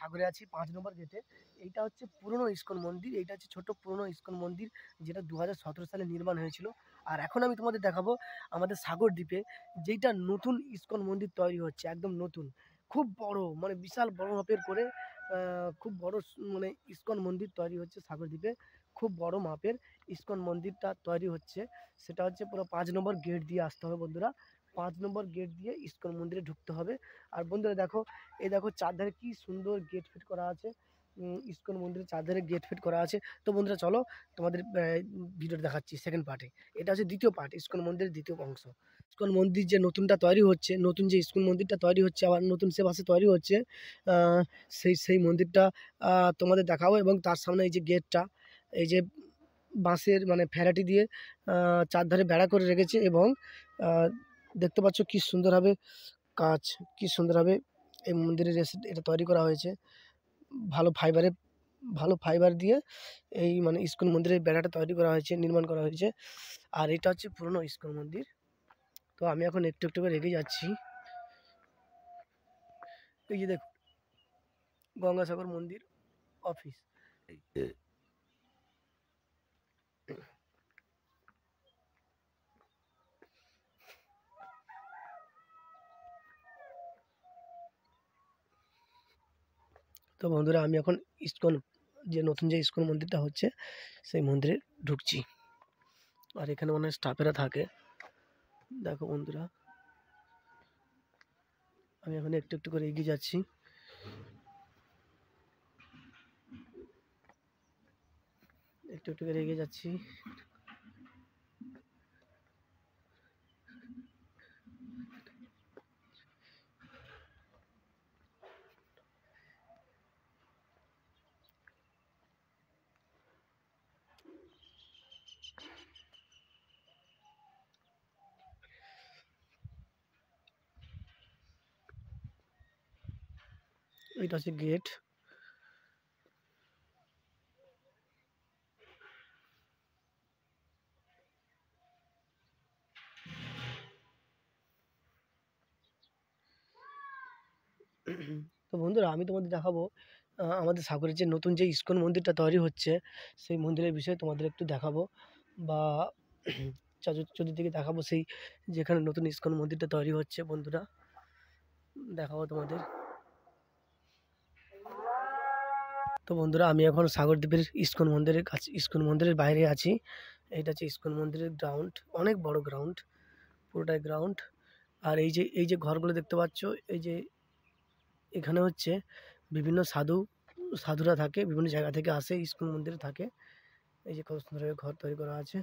সাগরে আছি ৫ নম্বর গেটে। এইটা হচ্ছে পুরনো ইস্কন মন্দির। এইটা হচ্ছে ছোট্ট পুরনো ইস্কন মন্দির, যেটা ২০১৭ সালে নির্মাণ হয়েছিল। আর এখন আমি তোমাদের দেখাবো আমাদের সাগর দ্বীপে যেইটা নতুন ইস্কন মন্দির তৈরি হচ্ছে, একদম নতুন। খুব বড়, মানে বিশাল বড় মাপের করে খুব বড় মানে ইস্কন মন্দির তৈরি হচ্ছে সাগর দ্বীপে। খুব বড় মাপের ইস্কন মন্দিরটা তৈরি হচ্ছে। সেটা হচ্ছে পুরো ৫ নম্বর গেট দিয়ে আসতে হবে বন্ধুরা। ৫ নম্বর গেট দিয়ে ইস্কন মন্দিরে ঢুকতে হবে। আর বন্ধুরা দেখো, এই দেখো চারধারে কি সুন্দর গেট ফিট করা আছে। ইস্কন মন্দিরের চারধারে গেট ফিট করা আছে। তো বন্ধুরা চলো তোমাদের ভিডিওটা দেখাচ্ছি সেকেন্ড পার্টে। এটা হচ্ছে দ্বিতীয় পার্ট, ইস্কন মন্দিরের দ্বিতীয় অংশ। ইস্কন মন্দির যে নতুনটা তৈরি হচ্ছে, নতুন যে ইস্কন মন্দিরটা তৈরি হচ্ছে, আবার নতুন সে পাশে তৈরি হচ্ছে, সেই মন্দিরটা তোমাদের দেখাবো। এবং তার সামনে এই যে গেটটা, এই যে বাঁশের মানে ফেরাটি দিয়ে চারধারে বেড়া করে রেখেছে। এবং দেখতে পাচ্ছ কি সুন্দরভাবে কাজ, কি সুন্দরভাবে এই মন্দিরের এটা তৈরি করা হয়েছে। ভালো ফাইবারে, ভালো ফাইবার দিয়ে এই মানে ইস্কন মন্দিরের বেড়াটা তৈরি করা হয়েছে, নির্মাণ করা হয়েছে। আর এটা হচ্ছে পুরনো ইস্কন মন্দির। তো আমি এখন একটু একটু করে এগিয়ে যাচ্ছি। এই যে দেখুন, গঙ্গাসাগর মন্দির অফিস। তো বন্ধুরা আমি এখন ইস্কন, যে নতুন যে ইস্কন মন্দিরটা হচ্ছে সেই মন্দিরে ঢুকছি। আর এখানে অনেক স্টাফেরা থাকে। দেখো বন্ধুরা, আমি এখন একটু একটু করে এগিয়ে যাচ্ছি। একটু একটু করে এগিয়ে যাচ্ছি। এটা হচ্ছে গেট। তো বন্ধুরা আমি তোমাদের দেখাবো আমাদের সাগরের যে নতুন যে ইস্কন মন্দিরটা তৈরি হচ্ছে সেই মন্দিরের বিষয়ে তোমাদের একটু দেখাবো। বা চতুর্দিকে দেখাবো সেই যেখানে নতুন ইস্কন মন্দিরটা তৈরি হচ্ছে বন্ধুরা, দেখাবো তোমাদের। তো বন্ধুরা আমি এখন সাগর দ্বীপের ইস্কন মন্দিরের কাছে, ইস্কন মন্দিরের বাইরে আছি। এইটা হচ্ছে ইস্কন মন্দিরের গ্রাউন্ড, অনেক বড় গ্রাউন্ড, পুরোটাই গ্রাউন্ড। আর এই যে ঘরগুলো দেখতে পাচ্ছ, এই যে এখানে হচ্ছে বিভিন্ন সাধুরা থাকে, বিভিন্ন জায়গা থেকে আসে, ইস্কন মন্দিরে থাকে। এই যে কত সুন্দরভাবে ঘর তৈরি করা আছে।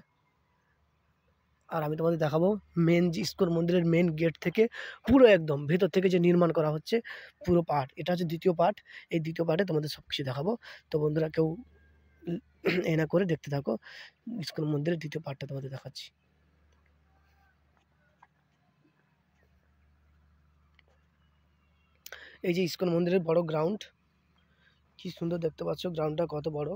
আর আমি তোমাদের দেখাবো মেন যে ইস্কন মন্দিরের মেন গেট থেকে পুরো একদম ভেতর থেকে যে নির্মাণ করা হচ্ছে পুরো পার্ট। এটা হচ্ছে দ্বিতীয় পার্ট। এই দ্বিতীয় পার্টে তোমাদের সব কিছু দেখাবো। তো বন্ধুরা কেউ এ না করে দেখতে থাকো, ইস্কন মন্দিরের দ্বিতীয় পার্টটা তোমাদের দেখাচ্ছি। এই যে ইস্কন মন্দিরের বড় গ্রাউন্ড, কি সুন্দর দেখতে পাচ্ছ গ্রাউন্ডটা কত বড়।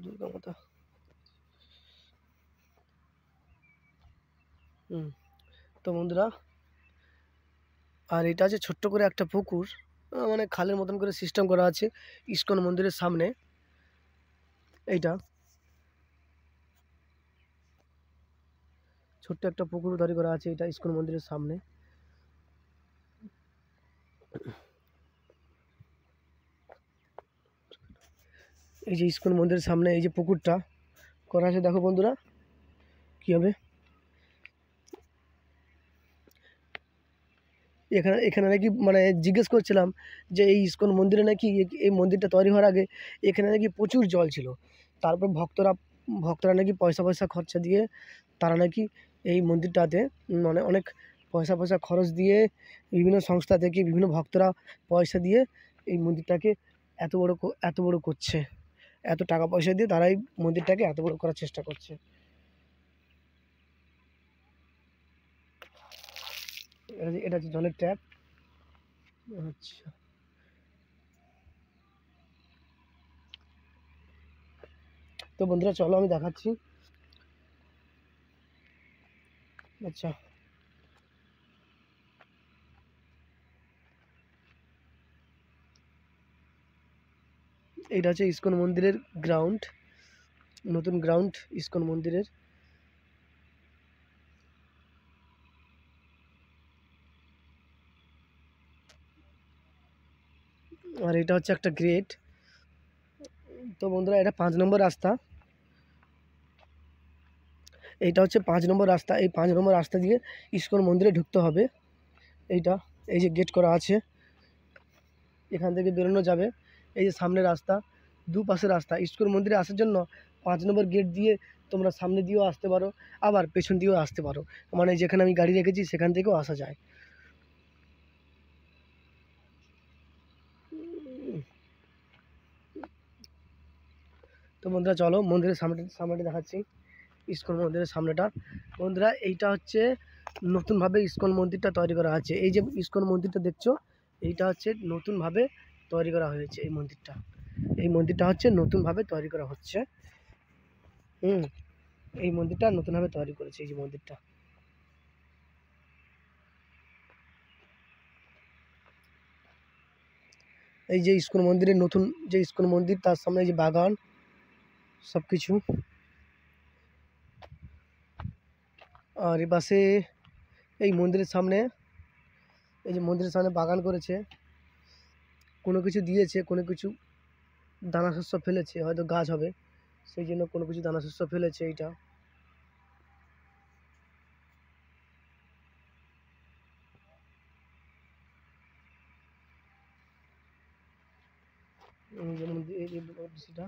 দুর্গা মাতা। তো বন্ধুরা, আর এটা আছে ছোট্ট করে একটা পুকুর, মানে খালের মতন করে সিস্টেম করা আছে ইস্কন মন্দিরের সামনে। এইটা ছোট্ট একটা পুকুর তৈরি করা আছে, এটা ইস্কন মন্দিরের সামনে। এই যে ইস্কন মন্দিরের সামনে এই যে পুকুরটা করা আছে, দেখো বন্ধুরা কী হবে। এখানে এখানে নাকি মানে জিজ্ঞেস করছিলাম যে এই ইস্কন মন্দিরে নাকি এই মন্দিরটা তৈরি হওয়ার আগে এখানে নাকি প্রচুর জল ছিল। তারপর ভক্তরা নাকি পয়সা পয়সা খরচা দিয়ে তারা নাকি এই মন্দিরটাতে মানে অনেক পয়সা পয়সা খরচ দিয়ে বিভিন্ন সংস্থা থেকে বিভিন্ন ভক্তরা পয়সা দিয়ে এই মন্দিরটাকে এত বড় করছে। এত টাকা পয়সা দিয়ে তারা এই মন্দিরটাকে এত বড় করার চেষ্টা করছে। এটা হচ্ছে জলের ট্যাপ। আচ্ছা, তো বন্ধুরা চলো আমি দেখাচ্ছি। আচ্ছা, এইটা হচ্ছে ইসকন মন্দিরের গ্রাউন্ড, নতুন গ্রাউন্ড ইসকন মন্দিরের। আর এটা হচ্ছে একটা গেট। তো বন্ধুরা, এটা 5 নম্বর রাস্তা। এইটা হচ্ছে 5 নম্বর রাস্তা। এই 5 নম্বর রাস্তা দিয়ে ইসকন মন্দিরে ঢুকতে হবে। এইটা, এই যে গেট করা আছে, এখান থেকে বেরোনো যাবে। এই যে সামনে রাস্তা, দুপাশে রাস্তা। ইসকন মন্দিরে আসার জন্য 5 নম্বর গেট দিয়ে তোমরা সামনে দিয়েও আসতে পারো, আবার পেছন দিয়েও আসতে পারো। মানে যেখানে আমি গাড়ি রেখেছি সেখান থেকেও আসা যায়। তো বন্ধুরা চলো মন্দিরের সামনেটা দেখাচ্ছি, ইসকন মন্দিরের সামনেটা। বন্ধুরা, এইটা হচ্ছে নতুনভাবে ইসকন মন্দিরটা তৈরি করা আছে। এই যে ইসকন মন্দিরটা দেখছো, এইটা হচ্ছে নতুনভাবে তৈরি করা হয়েছে। এই মন্দিরটা, এই মন্দিরটা হচ্ছে নতুনভাবে তৈরি করা হচ্ছে। হুম, এই মন্দিরটা নতুনভাবে তৈরি করেছে, এই যে মন্দিরটা। এই যে ইসকন মন্দিরের নতুন যে ইসকন মন্দির, তার সামনে এই যে বাগান, সব কিছু। আর এ পাশে এই মন্দিরের সামনে, এই যে মন্দিরের সামনে বাগান করেছে, কোনো কিছু দিয়েছে, কোনো কিছু দানা শস্য ফেলেছে, হয়তো গাছ হবে সেই জন্য কোনো কিছু দানা শস্য ফেলেছে এইটা। যেমন এই যে সেটা,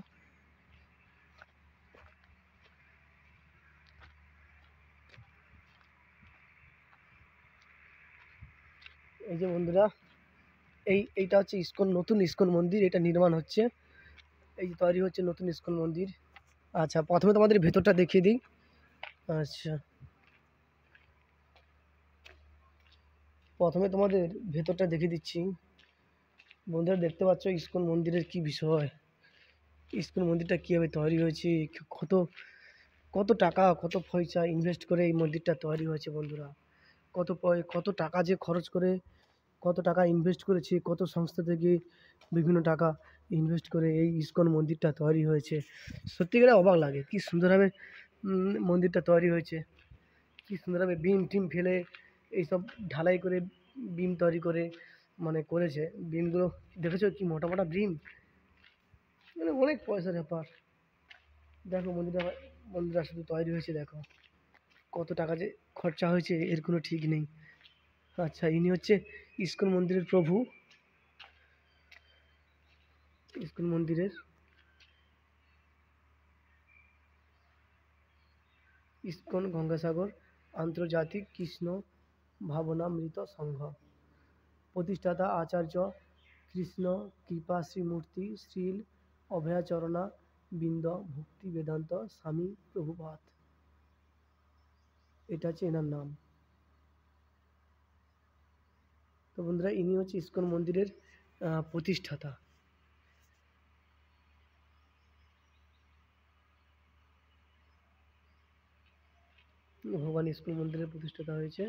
এই যে বন্ধুরা, এইটা হচ্ছে নতুন ইসকন মন্দির, এটা নির্মাণ হচ্ছে, এই যে তৈরি হচ্ছে নতুন ইসকন মন্দির। আচ্ছা, প্রথমে তোমাদের ভেতরটা দেখিয়ে দিই। আচ্ছা, প্রথমে তোমাদের ভেতরটা দেখিয়ে দিচ্ছি। বন্ধুরা, দেখতে পাচ্ছ ইসকন মন্দিরের কি বিষয়, ইসকন মন্দিরটা কীভাবে তৈরি হয়েছে, কত কত টাকা কত পয়সা ইনভেস্ট করে এই মন্দিরটা তৈরি হয়েছে। বন্ধুরা, কত টাকা যে খরচ করে, কত টাকা ইনভেস্ট করেছে, কত সংস্থা থেকে বিভিন্ন টাকা ইনভেস্ট করে এই ইসকন মন্দিরটা তৈরি হয়েছে। সত্যিকারে অবাক লাগে, কি সুন্দরভাবে মন্দিরটা তৈরি হয়েছে, কি সুন্দরভাবে বিম টিম ফেলে এইসব ঢালাই করে বিম তৈরি করে মানে করেছে। বিমগুলো দেখেছো কি মোটা মোটা বিম, মানে অনেক পয়সার ব্যাপার। দেখো মন্দিরটা শুধু তৈরি হয়েছে, দেখো কত টাকা যে খরচা হয়েছে এর কোনো ঠিক নেই। আচ্ছা, ইনি হচ্ছে ইসকন মন্দিরের প্রভু, ইসকন মন্দিরের ইসকন গঙ্গাসাগর আন্তর্জাতিক কৃষ্ণ ভাবনামৃত সংঘ, প্রতিষ্ঠাতা আচার্য কৃষ্ণ কৃপা শ্রীমূর্তি শ্রীল অভয়াচরণা বৃন্দ ভক্তি বেদান্ত স্বামী প্রভুপাদ। এটা হচ্ছে এনার নাম। তো বন্ধুরা, ইনি হচ্ছে ইসকন মন্দিরের প্রতিষ্ঠাতা। ভগবান ইসকন মন্দিরের প্রতিষ্ঠাতা হয়েছে।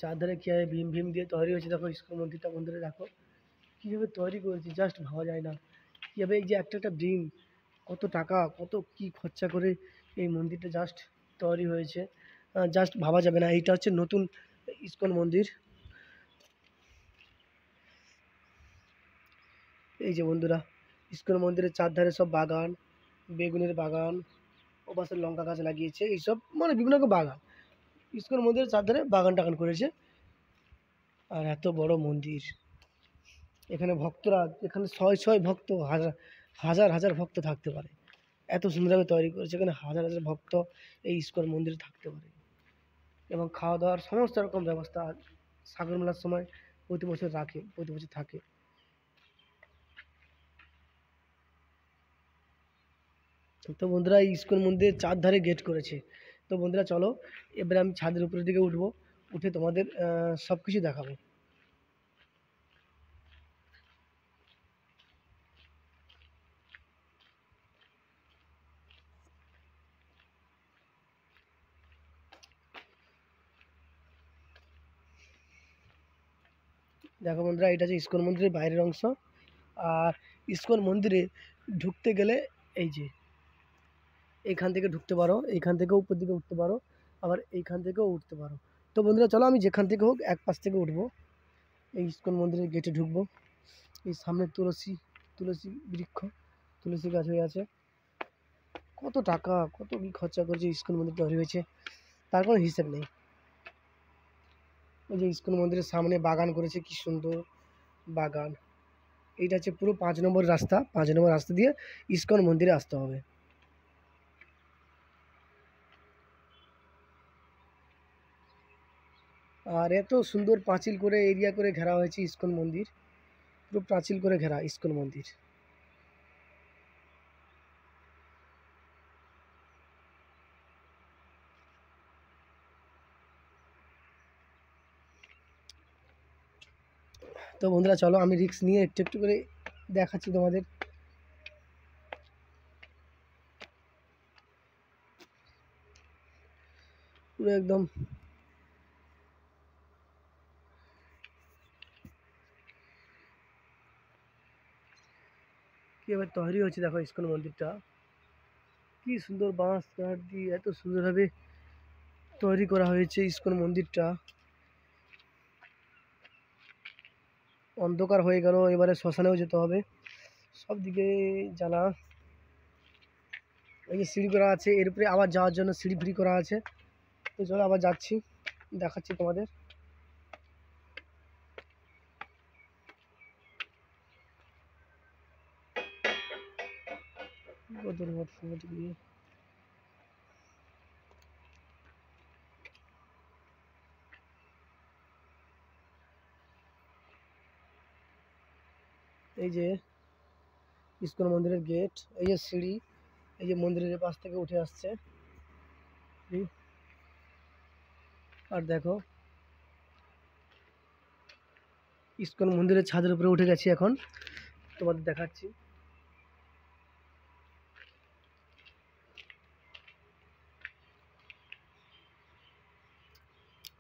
চারধারে কীভাবে ভীম ভীম দিয়ে তৈরি হয়েছে, দেখো ইসকন মন্দিরটা। বন্ধুরা দেখো কীভাবে তৈরি করেছে, জাস্ট ভাবা যায় না কীভাবে এই যে একটা একটা ভীম, কত টাকা কত কি খরচা করে এই মন্দিরটা জাস্ট তৈরি হয়েছে, জাস্ট ভাবা যাবে না। এইটা হচ্ছে নতুন ইসকন মন্দির। এই যে বন্ধুরা, ইসকন মন্দিরের চারধারে সব বাগান, বেগুনের বাগান, ওপাশে লঙ্কা গাছ লাগিয়েছে, এইসব মানে বিভিন্ন রকম বাগান। ইসকন মন্দিরের চারধারে বাগান টাগান করেছে। আর এত বড় মন্দির, এখানে ভক্তরা, এখানে শয় শয় ভক্ত, হাজার হাজার হাজার ভক্ত থাকতে পারে। এত সুন্দরভাবে তৈরি করেছে, এখানে হাজার হাজার ভক্ত এই ইসকন মন্দিরে থাকতে পারে। এবং খাওয়া দাওয়ার সমস্ত রকম ব্যবস্থা সাগর মেলার সময় প্রতি বছর রাখে, প্রতি বছর থাকে। তো বন্ধুরা, এই ইসকন মন্দিরের চারধারে গেট করেছে। তো বন্ধুরা চলো, এবারে আমি ছাদের উপরের দিকে উঠবো, উঠে তোমাদের সব কিছু দেখাবো। দেখো বন্ধুরা, এটা হচ্ছে ইস্কন মন্দিরের বাইরের অংশ। আর ইস্কন মন্দিরে ঢুকতে গেলে এই যে এইখান থেকে ঢুকতে পারো, এইখান থেকেও উপর দিকে উঠতে পারো, আবার এইখান থেকেও উঠতে পারো। তো বন্ধুরা চলো, আমি যেখান থেকে হোক এক পাশ থেকে উঠবো। এই ইস্কন মন্দিরের গেটে ঢুকবো। এই সামনে তুলসী তুলসী বৃক্ষ, তুলসী গাছ হয়ে আছে। কত টাকা, কত কি খরচা করেছে ইস্কন মন্দির তৈরি হয়েছে, তার কোনো হিসেব নেই। ওই যে ইস্কন মন্দিরের সামনে বাগান করেছে, কি সুন্দর বাগান। এইটা হচ্ছে পুরো 5 নম্বর রাস্তা। 5 নম্বর রাস্তা দিয়ে ইস্কন মন্দিরে আসতে হবে। আর এত সুন্দর পাঁচিল করে এরিয়া করে ঘেরা হয়েছে ইস্কন মন্দির, পুরো পাঁচিল করে ঘেরা ইস্কন মন্দির। তো বন্ধুরা চলো, আমি রিস্ক নিয়ে একটু একটু করে দেখাচ্ছি তোমাদের। পুরো একদম কীভাবে তৈরি হচ্ছে দেখো ইস্কন মন্দিরটা। কি সুন্দর বাঁশ কাঠ দিয়ে এত সুন্দরভাবে তৈরি করা হয়েছে ইস্কন মন্দিরটা। অন্ধকার হয়ে গেল, এবারে শ্মশানেও যেতে হবে, সব দিকে জ্বালা। এই যে সিঁড়ি করা আছে, এর উপরে আবার যাওয়ার জন্য সিঁড়ি ফ্রি করা আছে। তো চলো আবার যাচ্ছি, দেখাচ্ছি তোমাদের। এই যে ইস্কন মন্দিরের গেট, এই যে সিঁড়ি, এই যে মন্দিরের পাশ থেকে উঠে আসছে। আর দেখো ইস্কন মন্দিরের ছাদের উপরে উঠে গেছি, এখন তোমাদের দেখাচ্ছি।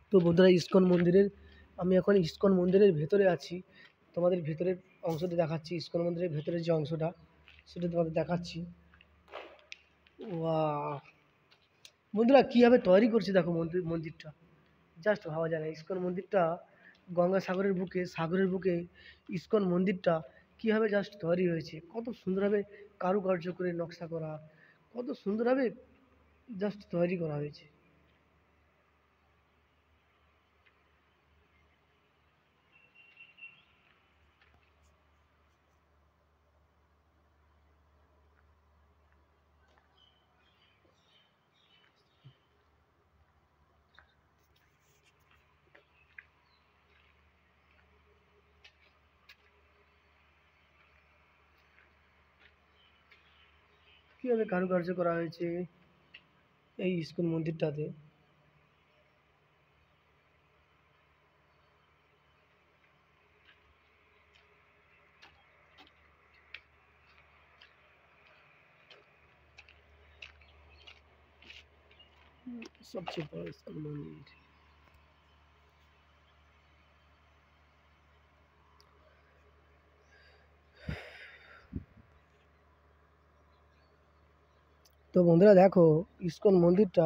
তো বন্ধুরা, ইস্কন মন্দিরের আমি এখন ইস্কন মন্দিরের ভেতরে আছি। তোমাদের ভেতরের অংশটা দেখাচ্ছি, ইস্কন মন্দিরের ভেতরের যে অংশটা সেটা তোমাদের দেখাচ্ছি। ওয়াও বন্ধুরা, কীভাবে তৈরি করছে দেখো মন্দিরটা, জাস্ট ভাবা যায় না। ইস্কন মন্দিরটা গঙ্গাসাগরের বুকে, সাগরের বুকে ইস্কন মন্দিরটা কীভাবে জাস্ট তৈরি হয়েছে, কত সুন্দরভাবে কারুকার্য করে নকশা করা, কত সুন্দরভাবে জাস্ট তৈরি করা হয়েছে। কীভাবে কারুকার্য করা হয়েছে এই ইস্কন মন্দিরটাতে। সবচেয়ে বড় ইস্কন মন্দির। তো বন্ধুরা দেখো ইস্কন মন্দিরটা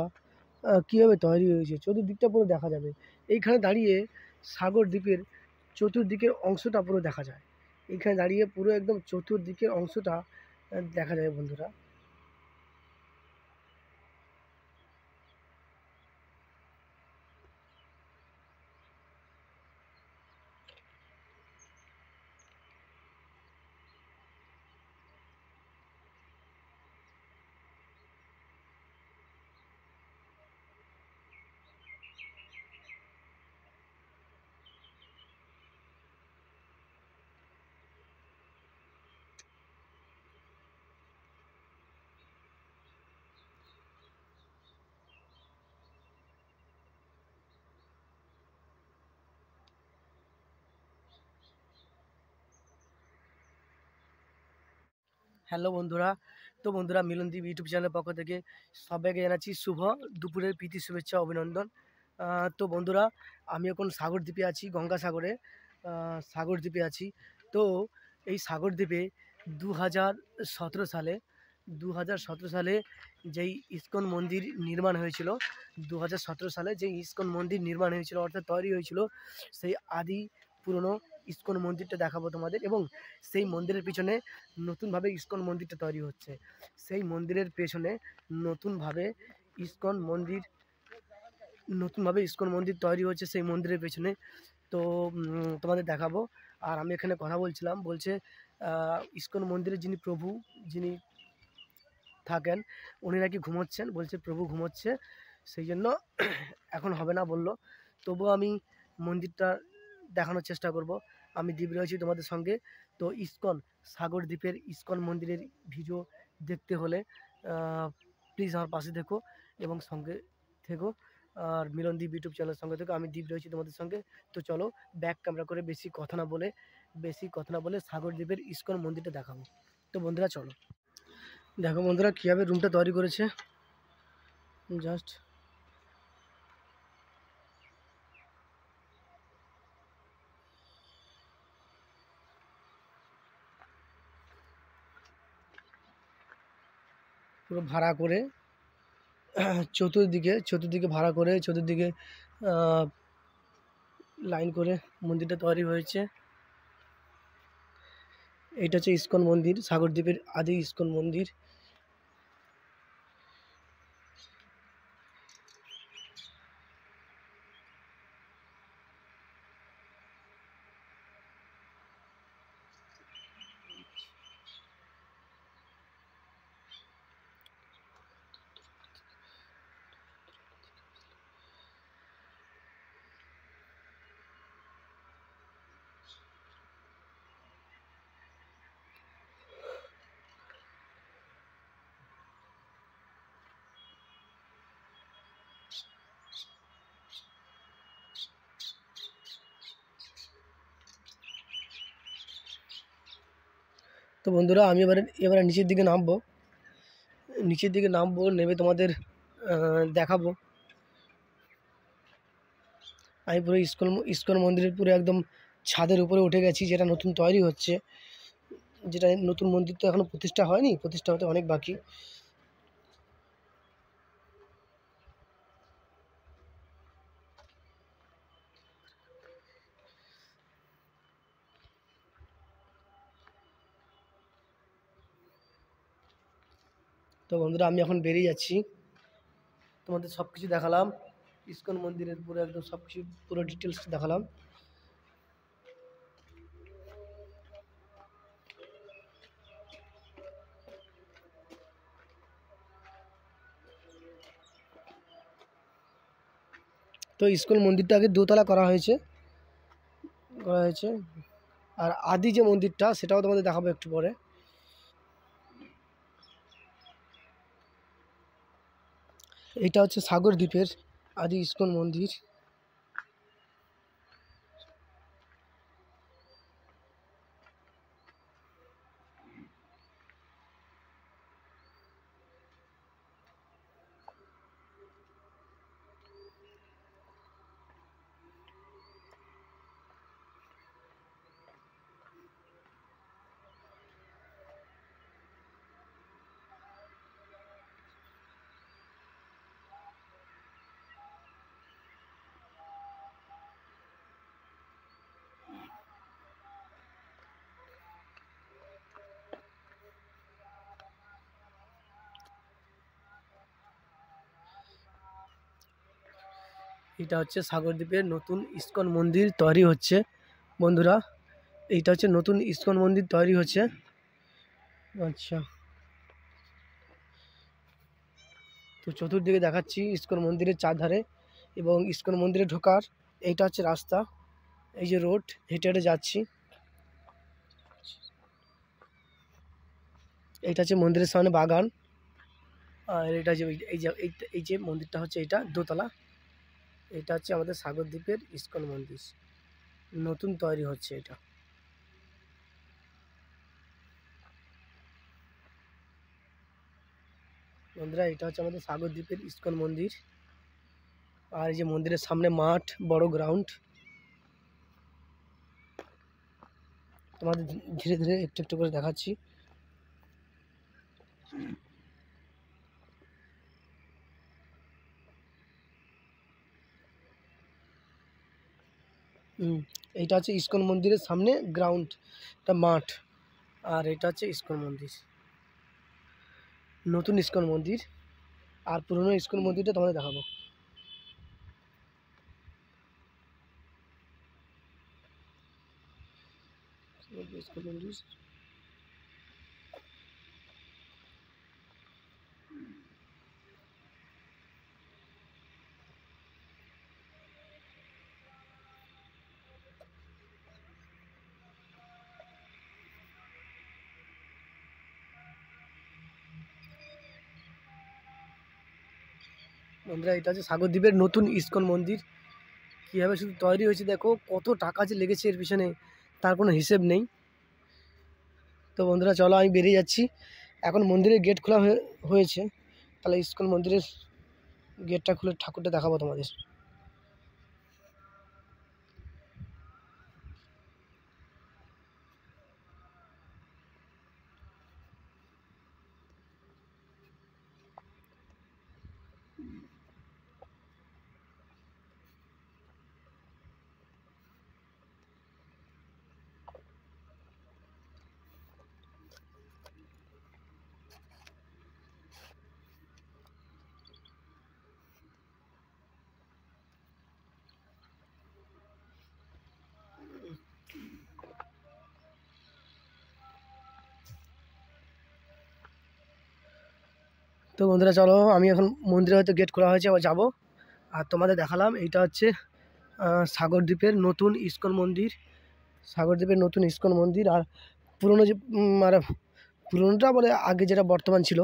কীভাবে তৈরি হয়েছে, চতুর্দিকটা পুরো দেখা যাবে। এইখানে দাঁড়িয়ে সাগর দ্বীপের চতুর্দিকের অংশটা পুরো দেখা যায়। এইখানে দাঁড়িয়ে পুরো একদম চতুর্দিকের অংশটা দেখা যাবে বন্ধুরা। হ্যালো বন্ধুরা, তো বন্ধুরা মিলনদীপ ইউটিউব চ্যানেলের পক্ষ থেকে সবাইকে জানাচ্ছি শুভ দুপুরের প্রীতি শুভেচ্ছা অভিনন্দন। তো বন্ধুরা, আমি এখন সাগর দ্বীপে আছি, গঙ্গাসাগরে। সাগরদ্বীপে আছি। তো এই সাগরদ্বীপে 2017 সালে 2017 সালে যেই ইসকন মন্দির নির্মাণ হয়েছিল 2017 সালে যেই ইসকন মন্দির নির্মাণ হয়েছিল অর্থাৎ তৈরি হয়েছিল, সেই আদি পুরনো ইসকন মন্দিরটা দেখাবো তোমাদের। এবং সেই মন্দিরের পিছনে নতুনভাবে ইসকন মন্দিরটা তৈরি হচ্ছে। সেই মন্দিরের পেছনে নতুনভাবে ইসকন মন্দির নতুনভাবে ইসকন মন্দির তৈরি হচ্ছে সেই মন্দিরের পেছনে। তো তোমাদের দেখাবো। আর আমি এখানে কথা বলছিলাম, বলছে ইসকন মন্দিরের যিনি প্রভু, যিনি থাকেন, উনি নাকি ঘুমোচ্ছেন। বলছে প্রভু ঘুমোচ্ছে, সেই জন্য এখন হবে না বলল। তবুও আমি মন্দিরটা দেখানোর চেষ্টা করব। আমি দ্বীপ রয়েছি তোমাদের সঙ্গে। তো ইসকন সাগরদ্বীপের ইসকন মন্দিরের ভিডিও দেখতে হলে প্লিজ আমার পাশে থেকো এবং সঙ্গে থেকো। আর মিলনদ্বীপ ইউটিউব চ্যানেলের সঙ্গে থেকো। আমি দ্বীপ রয়েছি তোমাদের সঙ্গে। তো চলো ব্যাক ক্যামেরা করে বেশি কথা না বলে সাগরদ্বীপের ইসকন মন্দিরটা দেখাবো। তো বন্ধুরা চলো। দেখো বন্ধুরা কীভাবে রুমটা তৈরি করেছে, জাস্ট পুরো ভাড়া করে চতুর্দিকে ভাড়া করে চতুর্দিকে লাইন করে মন্দিরটা তৈরি হয়েছে। এটা হচ্ছে ইসকন মন্দির, সাগরদ্বীপের আদি ইসকন মন্দির। তো বন্ধুরা আমি এবারে নিচের দিকে নামবো, নেমে তোমাদের দেখাবো। আমি পুরো ইসকন মন্দিরের পুরো একদম ছাদের উপরে উঠে গেছি, যেটা নতুন তৈরি হচ্ছে। যেটা নতুন মন্দির তো এখনও প্রতিষ্ঠা হয়নি, প্রতিষ্ঠা হতে অনেক বাকি। তো বন্ধুরা আমি এখন বেরিয়ে যাচ্ছি, তোমাদের সব কিছু দেখালাম। ইসকন মন্দিরের পুরো একদম সব কিছু পুরো ডিটেলস দেখালাম। তো ইসকন মন্দিরটা আগে দোতলা করা হয়েছে। আর আদি যে মন্দিরটা সেটাও তোমাদের দেখাবো একটু পরে। এটা হচ্ছে সাগরদ্বীপের আদি ইসকন মন্দির। এটা হচ্ছে সাগরদ্বীপের নতুন ইসকন মন্দির তৈরি হচ্ছে বন্ধুরা। এইটা হচ্ছে নতুন ইসকন মন্দির তৈরি হচ্ছে। আচ্ছা, তো চতুর্দিকে দেখাচ্ছি ইসকন মন্দিরের চারধারে এবং ইসকন মন্দিরে ঢোকার এইটা হচ্ছে রাস্তা। এই যে রোড, হেঁটে হেঁটে যাচ্ছি। এইটা হচ্ছে মন্দিরের সামনে বাগান। আর এটা যে এই যে মন্দিরটা হচ্ছে এটা দোতলা। এটা হচ্ছে আমাদের সাগরদ্বীপের ইসকন মন্দির, নতুন তৈরি হচ্ছে এটা। বন্ধুরা এটা হচ্ছে আমাদের সাগরদ্বীপের ইসকন মন্দির। আর এই যে মন্দিরের সামনে মাঠ, বড় গ্রাউন্ড। তোমাদের ধীরে ধীরে একটু একটু করে দেখাচ্ছি। এইটা হচ্ছে ইস্কন মন্দিরের সামনে গ্রাউন্ড, একটা মাঠ। আর এটা হচ্ছে ইস্কন মন্দির, নতুন ইস্কন মন্দির। আর পুরনো ইস্কন মন্দিরটা তোমাদের দেখাবো। ইস্কন মন্দির, বন্ধুরা এটা হচ্ছে সাগরদ্বীপের নতুন ইস্কন মন্দির। কীভাবে শুধু তৈরি হয়েছে দেখো, কত টাকা যে লেগেছে এর পিছনে তার কোনো হিসেব নেই। তো বন্ধুরা চলো, আমি বেরিয়ে যাচ্ছি। এখন মন্দিরের গেট খোলা হয়েছে, তাহলে ইস্কন মন্দিরের গেটটা খুলে ঠাকুরটা দেখাবো তোমাদের। তো বন্ধুরা চলো, আমি এখন মন্দিরে হয়তো গেট খোলা হয়েছে, আবার যাবো। আর তোমাদের দেখালাম এইটা হচ্ছে সাগরদ্বীপের নতুন ইস্কন মন্দির। সাগরদ্বীপের নতুন ইস্কন মন্দির। আর পুরনো যে মানে পুরনোটা বলে আগে যেটা বর্তমান ছিল।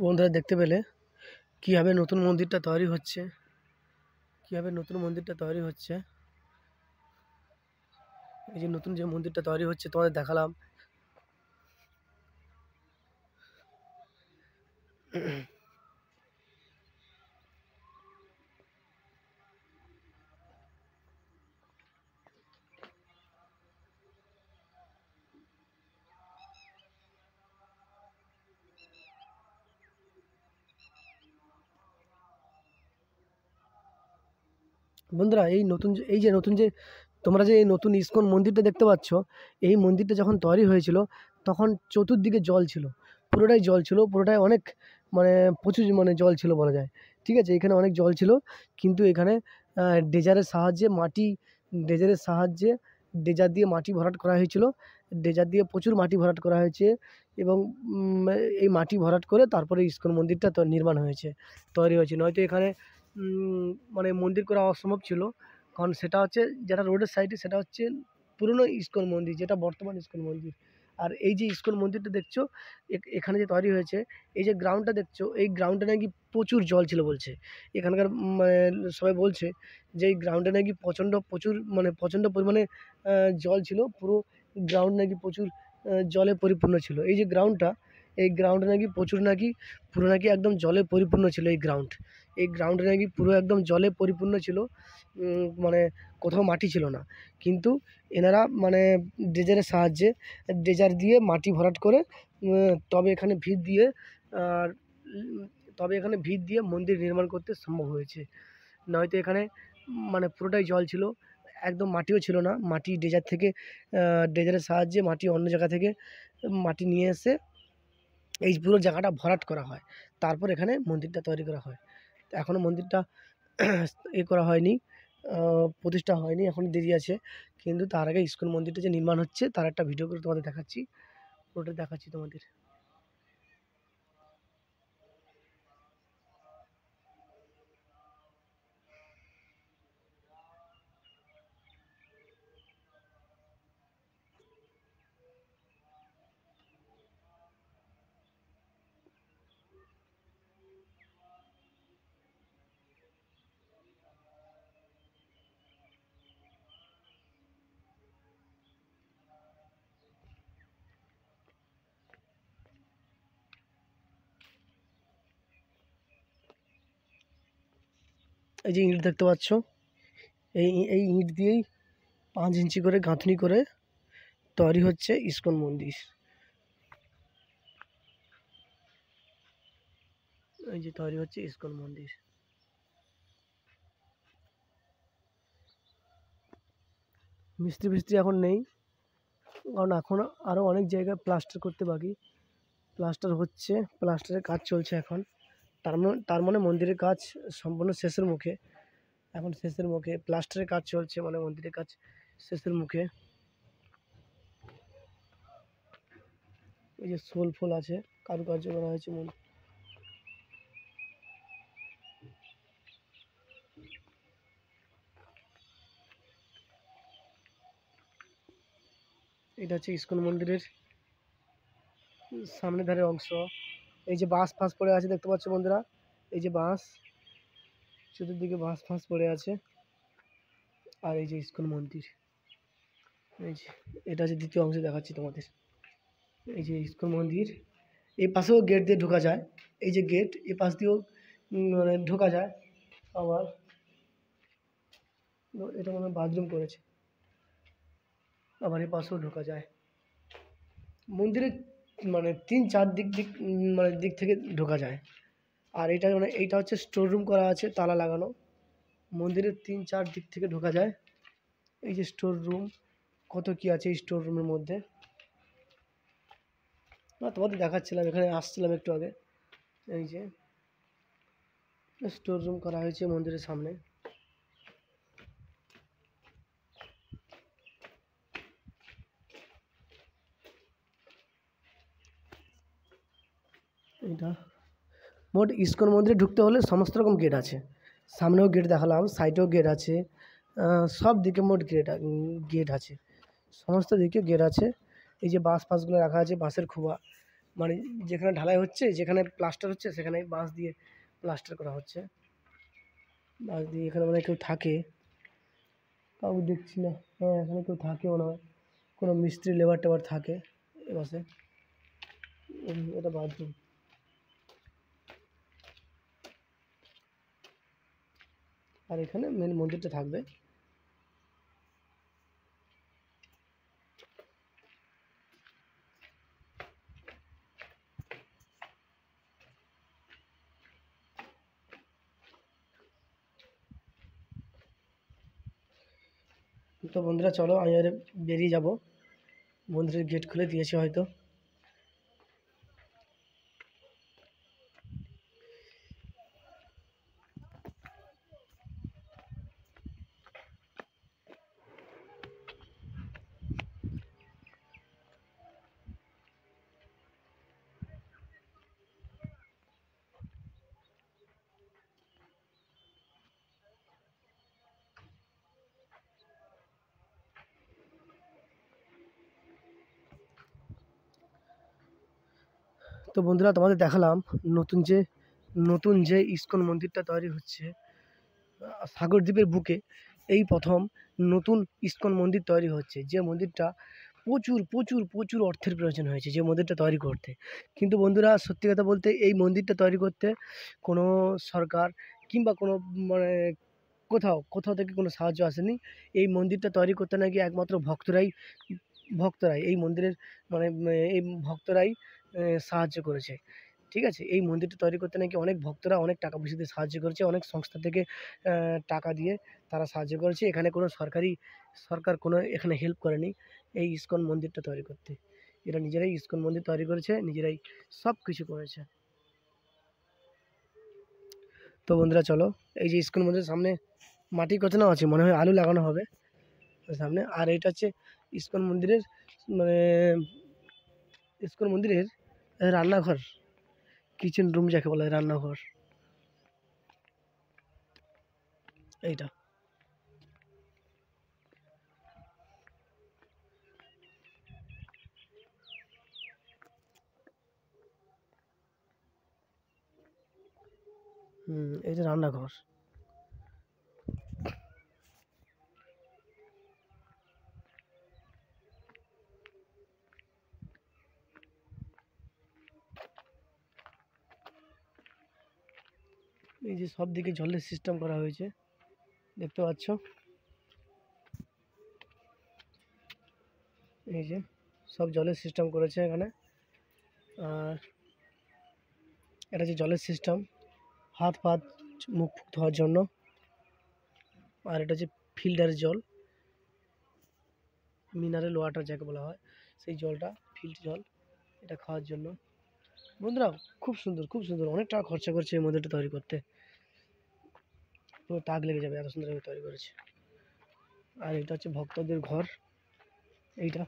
বন্ধুরা দেখতে পেলে কীভাবে নতুন মন্দিরটা তৈরি হচ্ছে, কীভাবে নতুন মন্দিরটা তৈরি হচ্ছে। এই যে নতুন যে মন্দিরটা তৈরি হচ্ছে তোমাদের দেখালাম। বন্ধুরা এই যে নতুন যে তোমরা যে এই নতুন ইস্কন মন্দিরটা দেখতে পাচ্ছ, এই মন্দিরটা যখন তৈরি হয়েছিল তখন চতুর্দিকে জল ছিল, পুরোটাই জল ছিল, পুরোটাই অনেক মানে প্রচুর মানে জল ছিল বলা যায়। ঠিক আছে, এখানে অনেক জল ছিল, কিন্তু এখানে ড্রেজারের সাহায্যে ড্রেজার দিয়ে মাটি ভরাট করা হয়েছিল। ড্রেজার দিয়ে প্রচুর মাটি ভরাট করা হয়েছে, এবং এই মাটি ভরাট করে তারপরে ইস্কন মন্দিরটা তো নির্মাণ হয়েছে, তৈরি হয়েছে। নয়তো এখানে মানে মন্দির করা অসম্ভব ছিল, কারণ সেটা হচ্ছে যেটা রোডের সাইডে সেটা হচ্ছে পুরনো ইস্কন মন্দির, যেটা বর্তমান ইস্কন মন্দির। আর এই যে ইস্কন মন্দিরটা দেখছো, এখানে যে তৈরি হয়েছে, এই যে গ্রাউন্ডটা দেখছো, এই গ্রাউন্ডে নাকি প্রচুর জল ছিল বলছে। এখানকার মানে সবাই বলছে যে এই গ্রাউন্ডে নাকি প্রচণ্ড পরিমাণে জল ছিল, পুরো গ্রাউন্ড নাকি প্রচুর জলে পরিপূর্ণ ছিল। এই গ্রাউন্ডে নাকি পুরো নাকি একদম জলে পরিপূর্ণ ছিল এই গ্রাউন্ডে নাকি পুরো একদম জলে পরিপূর্ণ ছিল, মানে কোথাও মাটি ছিল না। কিন্তু এনারা মানে ড্রেজার দিয়ে মাটি ভরাট করে তবে এখানে ভিত দিয়ে আর তবে এখানে ভিত দিয়ে মন্দির নির্মাণ করতে সম্ভব হয়েছে। নয়তো এখানে মানে পুরোটাই জল ছিল। একদম মাটিও ছিল না, মাটি ড্রেজার থেকে ড্রেজারের সাহায্যে মাটি অন্য জায়গা থেকে মাটি নিয়ে এসে এই পুরো জায়গাটা ভরাট করা হয়, তারপর এখানে মন্দিরটা তৈরি করা হয়। তো এখনও মন্দিরটা করা হয়নি, প্রতিষ্ঠা হয়নি, এখন দেরি আছে। কিন্তু তার আগে ইস্কন মন্দিরটা যে নির্মাণ হচ্ছে তার একটা ভিডিও করে তোমাদের দেখাচ্ছি, ওটা দেখাচ্ছি তোমাদের। এই যে ইট দেখতে পাচ্ছ, এই ইট দিয়েই 5 ইঞ্চি করে গাঁথনি করে তৈরি হচ্ছে ইস্কন মন্দির। এই যে তৈরি হচ্ছে ইস্কন মন্দির। মিস্ত্রি ফিস্ত্রি এখন নেই, কারণ এখন আরও অনেক জায়গায় প্লাস্টার করতে বাকি, প্লাস্টার হচ্ছে, প্লাস্টারের কাজ চলছে এখন। তার মানে মন্দিরের কাজ সম্পূর্ণ শেষের মুখে, এখন শেষের মুখে প্লাস্টারের কাজ চলছে, মানে মন্দিরের কাজ শেষের মুখে। এই যে শোল ফোল আছে, কারুকার্য করা হয়েছে এটা হচ্ছে ইস্কন মন্দিরের সামনে ধারে অংশ। এই যে বাঁশ ফাঁস পড়ে আছে দেখতে পাচ্ছ বন্ধুরা, এই যে বাঁশ, চতুর্দিকে বাঁশ ফাঁস পড়ে আছে। আর এই যে ইস্কন মন্দির, এই যে এটা হচ্ছে দ্বিতীয় অংশ দেখাচ্ছি তোমাদের। এই যে ইস্কন মন্দির, এই পাশেও গেট দিয়ে ঢোকা যায়, এই যে গেট, এই পাশ দিয়েও মানে ঢোকা যায়। আবার এটা মনে হয় বাথরুম করেছে, আবার এই পাশেও ঢোকা যায়। মন্দিরের মানে 3-4 মানে দিক থেকে ঢোকা যায়। আর এটা মানে এইটা হচ্ছে স্টোর রুম করা আছে, তালা লাগানো। মন্দিরের 3-4 দিক থেকে ঢোকা যায়। এই যে স্টোর রুম, কত কি আছে এই স্টোর রুমের মধ্যে, তোমাদের দেখাচ্ছিলাম, এখানে আসছিলাম একটু আগে। এই যে স্টোর রুম করা হয়েছে মন্দিরের সামনে। এটা মোট ইস্কন মন্দিরে ঢুকতে হলে সমস্ত রকম গেট আছে, সামনেও গেট দেখালাম, সাইডেও গেট আছে, সব দিকে মোট গেট আছে, সমস্ত দিকে গেট আছে। এই যে বাঁশ ফাঁসগুলো রাখা আছে, বাঁশের খোয়া, মানে যেখানে ঢালাই হচ্ছে, যেখানে প্লাস্টার হচ্ছে সেখানে বাঁশ দিয়ে প্লাস্টার করা হচ্ছে। বাঁশ দিয়ে এখানে মানে কেউ থাকে, কাউকে দেখছি না, হ্যাঁ এখানে কেউ থাকে মনে হয়, কোনো মিস্ত্রি লেবার টেবার থাকে এ বাসে। এটা বাথরুম। আর এখানে মেন মন্দিরটা থাকবে। তো বন্ধুরা চলো, আমি আর বেরিয়ে যাব, মন্দিরের গেট খুলে দিয়েছে হয়তো। তো বন্ধুরা তোমাদের দেখালাম নতুন যে ইস্কন মন্দিরটা তৈরি হচ্ছে সাগরদ্বীপের বুকে, এই প্রথম নতুন ইস্কন মন্দির তৈরি হচ্ছে, যে মন্দিরটা প্রচুর প্রচুর প্রচুর অর্থের প্রয়োজন হয়েছে যে মন্দিরটা তৈরি করতে। কিন্তু বন্ধুরা সত্যি কথা বলতে এই মন্দিরটা তৈরি করতে কোনো সরকার কিংবা কোনো মানে কোথাও থেকে কোনো সাহায্য আসেনি। এই মন্দিরটা তৈরি করতে নাকি একমাত্র ভক্তরাই এই মন্দিরের মানে এই ভক্তরাই সাহায্য করেছে। ঠিক আছে? এই মন্দিরটা তৈরি করতে নাকি অনেক ভক্তরা অনেক টাকা পয়সা দিয়ে সাহায্য করেছে, অনেক সংস্থা থেকে টাকা দিয়ে তারা সাহায্য করেছে। এখানে কোনো সরকার কোনো এখানে হেল্প করেনি এই ইসকন মন্দিরটা তৈরি করতে। এরা নিজেরাই ইসকন মন্দির তৈরি করেছে, নিজেরাই সব কিছু করেছে। তো বন্ধুরা চলো, এই যে ইসকন মন্দিরের সামনে মাটি কোচানো আছে, মনে হয় আলু লাগানো হবে সামনে। আর এটা হচ্ছে ইসকন মন্দিরের মানে ইসকন মন্দিরের রান্নাঘর, কিচেন রুম যাকে বলা হয়, রান্নাঘর এইটা। এইটা রান্নাঘর। এই যে সব দিকে জলের সিস্টেম করা হয়েছে, দেখতে পাচ্ছ। এই যে সব জলের সিস্টেম করেছে এখানে। আর এটা যে জলের সিস্টেম, হাত ফাত মুখ ফুক ধোয়ার জন্য। আর এটা যে ফিল্টার জল, মিনারেল ওয়াটার যাকে বলা হয়, সেই জলটা ফিল্ড জল, এটা খাওয়ার জন্য। বন্ধুরা খুব সুন্দর, খুব সুন্দর, অনেক টাকা খরচা করছে এই মন্দিরটা তৈরি করতে, পুরো তাক লেগে যাবে, এত সুন্দরভাবে তৈরি করেছে। আর এটা হচ্ছে ভক্তদের ঘর এইটা।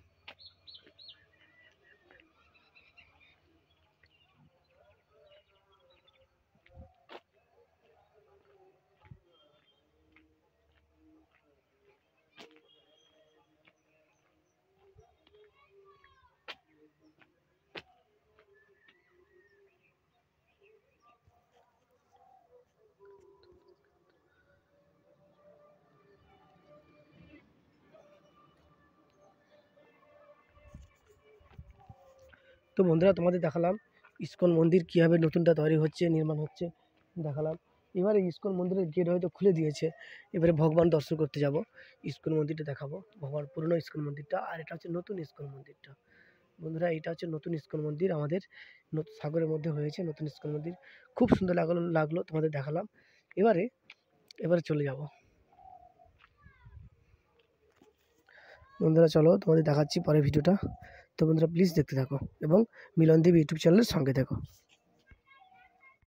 তো বন্ধুরা তোমাদের দেখালাম ইসকন মন্দির কীভাবে নতুনটা তৈরি হচ্ছে, নির্মাণ হচ্ছে দেখালাম। এবারে ইসকন মন্দিরের গেট হয়তো খুলে দিয়েছে, এবারে ভগবান দর্শন করতে যাব, ইসকন মন্দিরটা দেখাবো, ভগবান পুরনো ইসকন মন্দিরটা। আর এটা হচ্ছে নতুন ইসকন মন্দিরটা। বন্ধুরা এটা হচ্ছে নতুন ইসকন মন্দির, আমাদের সাগরের মধ্যে হয়েছে নতুন ইসকন মন্দির। খুব সুন্দর লাগলো তোমাদের দেখালাম। এবারে চলে যাব। বন্ধুরা চলো তোমাদের দেখাচ্ছি পরের ভিডিওটা। তো বন্ধুরা প্লিজ দেখতে থাকো এবং মিলনদেব ইউটিউব চ্যানেলের সঙ্গে থাকো।